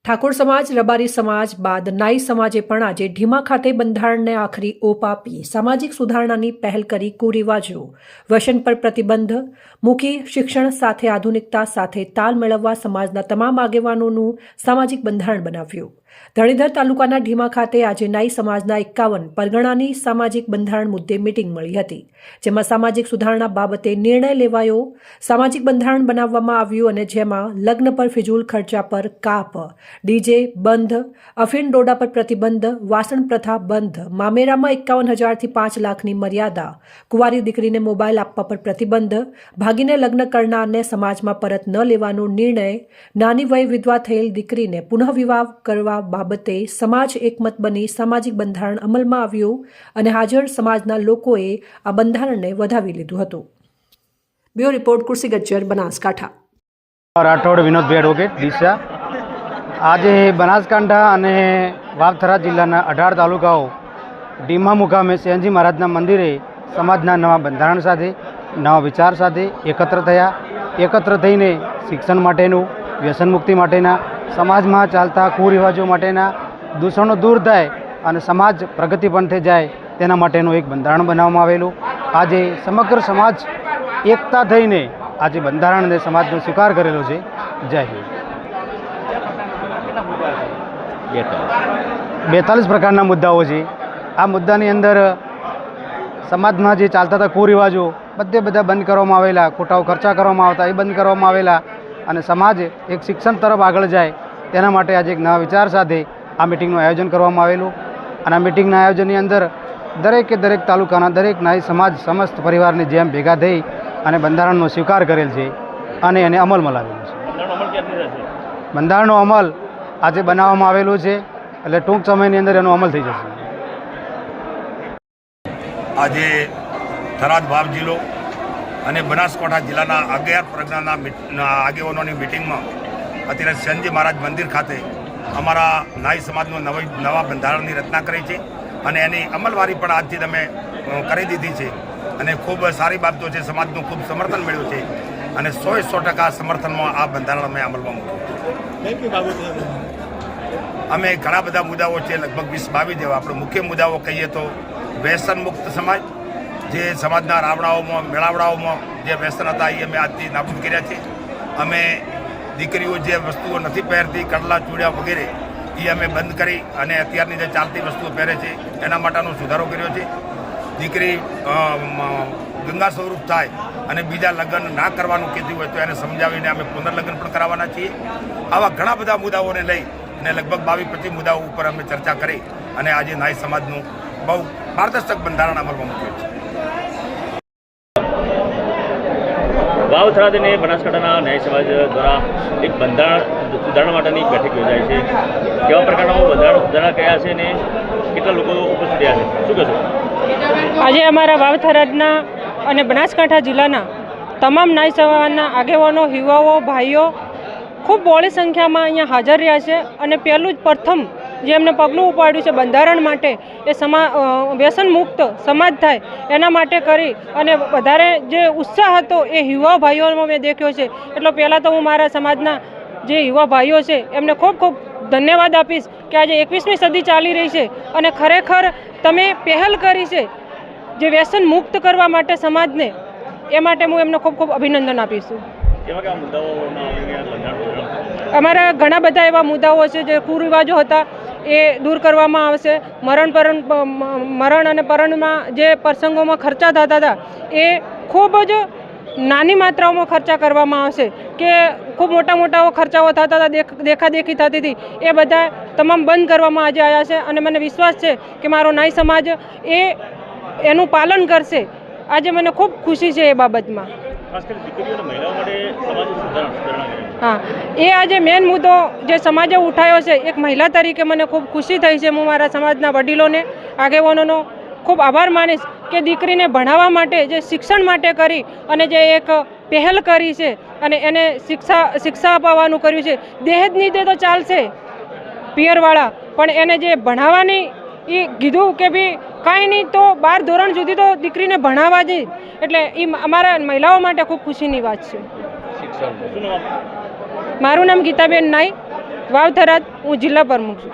ઠાકોર સમાજ, રબારી સમાજ બાદ નાઈ સમાજે પણ આજે ઢીમા ખાતે બંધારણને આખરી ઓપ આપી સામાજિક સુધારણાની પહેલ કરી કુરિવાજો, વ્યસન પર પ્રતિબંધ મૂકી શિક્ષણ સાથે આધુનિકતા સાથે તાલ મેળવવા સમાજના તમામ આગેવાનોનું સામાજિક બંધારણ બનાવ્યું। ધણીધર તાલુકાના ઢીમા ખાતે આજે નાઈ સમાજના 51 પરગણાની સામાજિક બંધારણ મુદ્દે મીટિંગ મળી હતી, જેમાં સામાજિક સુધારણા બાબતે નિર્ણય લેવાયો। સામાજિક બંધારણ બનાવવામાં આવ્યું અને જેમાં લગ્ન પર ફિજૂલ ખર્ચા પર કાપ, ડીજે બંધ, અફીણ ડોડા પર પ્રતિબંધ, વાસણ પ્રથા બંધ, મામેરામાં 51,000થી 5 લાખની મર્યાદા, કુંવારી દીકરીને મોબાઈલ આપવા પર પ્રતિબંધ, ભાગીને લગ્ન કરનારને સમાજમાં પરત ન લેવાનો નિર્ણય, નાની વયે વિધવા થયેલ દીકરીને પુનઃવિવાહ કરવા બાબતે સમાજ એકમત બની સામાજિક બંધારણ અમલમાં આવ્યું અને હાજર સમાજના લોકોએ આ બંધારણને વધાવી લીધું હતું। બ્યુરો રિપોર્ટ, કુર્સી ગજ્જર, બનાસકાંઠા। રાઠોડ વિનોદભાઈ એડવોકેટ ડીસા। આજે બનાસકાંઠા અને વાવથરા જિલ્લાના 18 તાલુકાઓ ઢીમા મુકામે સેનજી મહારાજના મંદિરે સમાજના નવા બંધારણ સાથે, નવા વિચાર સાથે એકત્ર થયા। એકત્ર થઈને શિક્ષણ માટેનું, વ્યસન મુક્તિ માટેના, સમાજમાં ચાલતા કુરિવાજો માટેના દૂષણો દૂર થાય અને સમાજ પ્રગતિ પણ થઈ જાય તેના માટેનું એક બંધારણ બનાવવામાં આવેલું। આજે સમગ્ર સમાજ એકતા થઈને આજે બંધારણને સમાજનો સ્વીકાર કરેલો છે। જય હિન્દ। 42 પ્રકારના મુદ્દાઓ છે। આ મુદ્દાની અંદર સમાજમાં જે ચાલતા હતા કુરિવાજો બધા બંધ કરવામાં આવેલા, ખોટા ખર્ચા કરવામાં આવતા એ બંધ કરવામાં આવેલા અને સમાજ એક શિક્ષણ તરફ આગળ જાય તેના માટે આજે એક નવા વિચાર સાથે આ મિટિંગનું આયોજન કરવામાં આવેલું। અને આ મિટિંગના આયોજનની અંદર દરેકે દરેક તાલુકાના દરેક નાઈ સમાજ સમસ્ત પરિવારની જેમ ભેગા થઈ અને બંધારણનો સ્વીકાર કરેલ છે અને એને અમલમાં લાવેલું છે। બંધારણનો અમલ આજે બનાવવામાં આવેલું છે, એટલે ટૂંક સમયની અંદર એનો અમલ થઈ જશે। આજે થરાદ વાવ જિલ્લો અને બનાસકાંઠા જિલ્લાના 11 પરગણાના આગેવાનોની મિટિંગમાં અત્યારે સેનજી મહારાજ મંદિર ખાતે અમારા નાઈ સમાજનું નવા બંધારણની રચના કરી છે અને એની અમલવારી પણ આજથી તમે કરી દીધી છે અને ખૂબ સારી બાબતો છે। સમાજનું ખૂબ સમર્થન મળ્યું છે અને 100% સમર્થનમાં આ બંધારણ અમે અમલમાં મૂક્યું। અમે ઘણા બધા મુદ્દાઓ છે, લગભગ 20-22 જેવા આપણે મુખ્ય મુદ્દાઓ કહીએ તો વ્યસન મુક્ત સમાજ, જે સમાજના રાવડાઓમાં મેળાવડાઓમાં જે વ્યસન હતા એ અમે આજથી નાબૂદ કર્યા છે। અમે દીકરીઓ જે વસ્તુઓ નથી પહેરતી, કડલા ચૂડિયા વગેરે એ અમે બંધ કરી અને અત્યારની જે ચાલતી વસ્તુઓ પહેરે છે એના માટેનો સુધારો કર્યો છે। દીકરી ગંગા સ્વરૂપ થાય અને બીજા લગ્ન ના કરવાનું કહેતી હોય તો એને સમજાવીને અમે પુનર્લગ્ન પણ કરાવવાના છીએ। આવા ઘણા બધા મુદ્દાઓને લઈ અને લગભગ 22-25 મુદ્દાઓ ઉપર અમે ચર્ચા કરી અને આજે નાઈ સમાજનું બહુ પારદર્શક બંધારણ અમલમાં મૂક્યું છે। વાવથરા અને બનાસકાંઠાના ન્યાય સમાજ દ્વારા એક બંધારણ સુધારણા માટેની બેઠક યોજાઈ છે। કેવા પ્રકારના બંધારણ સુધારણા કયા છે અને કેટલા લોકો ઉપસ્થિત રહ્યા છે, શું કહેશો? આજે અમારા વાવથરાના અને બનાસકાંઠા જિલ્લાના તમામ નાઈ સમાજના આગેવાનો, યુવાઓ, ભાઈઓ ખૂબ બહોળી સંખ્યામાં અહીંયા હાજર રહ્યા છે અને પહેલું જ પ્રથમ જે એમને પગલું ઉપાડ્યું છે બંધારણ માટે એ વ્યસન મુક્ત સમાજ થાય એના માટે કરી અને વધારે જે ઉત્સાહ હતો એ યુવા ભાઈઓમાં મેં દેખ્યો છે। એટલે પહેલાં તો હું મારા સમાજના જે યુવા ભાઈઓ છે એમને ખૂબ ખૂબ ધન્યવાદ આપીશ કે આજે 21મી સદી ચાલી રહી છે અને ખરેખર તમે પહેલ કરી છે જે વ્યસન મુક્ત કરવા માટે સમાજને, એ માટે હું એમને ખૂબ ખૂબ અભિનંદન આપીશું। અમારા ઘણા બધા એવા મુદ્દાઓ છે જે કુરિવાજો હતા એ દૂર કરવામાં આવશે। મરણ અને પરણમાં જે પ્રસંગોમાં ખર્ચા થતા હતા એ ખૂબ જ નાની માત્રાઓમાં ખર્ચા કરવામાં આવશે કે ખૂબ મોટા ખર્ચાઓ થતા હતા, દેખાદેખી થતી હતી, એ બધા તમામ બંધ કરવામાં આજે આવ્યા છે અને મને વિશ્વાસ છે કે મારો નાઈ સમાજ એનું પાલન કરશે। આજે મને ખૂબ ખુશી છે એ બાબતમાં। હા, એ આજે મેન મુદ્દો જે સમાજે ઉઠાવ્યો છે, એક મહિલા તરીકે મને ખૂબ ખુશી થઈ છે। હું મારા સમાજના વડીલોને, આગેવાનોનો ખૂબ આભાર માનીશ કે દીકરીને ભણાવવા માટે, જે શિક્ષણ માટે કરી અને જે એક પહેલ કરી છે અને એને શિક્ષા અપાવવાનું કર્યું છે। દહેજની દે તો ચાલશે પિયરવાળા, પણ એને જે ભણાવવાની એ કીધું કે ભાઈ કાંઈ નહીં તો 12 ધોરણ સુધી તો દીકરીને ભણાવવા જ, એટલે એ અમારા મહિલાઓ માટે ખૂબ ખુશીની વાત છે। મારું નામ ગીતાબેન નાઈ, વાવ થરાદ, હું જિલ્લા પ્રમુખ છું.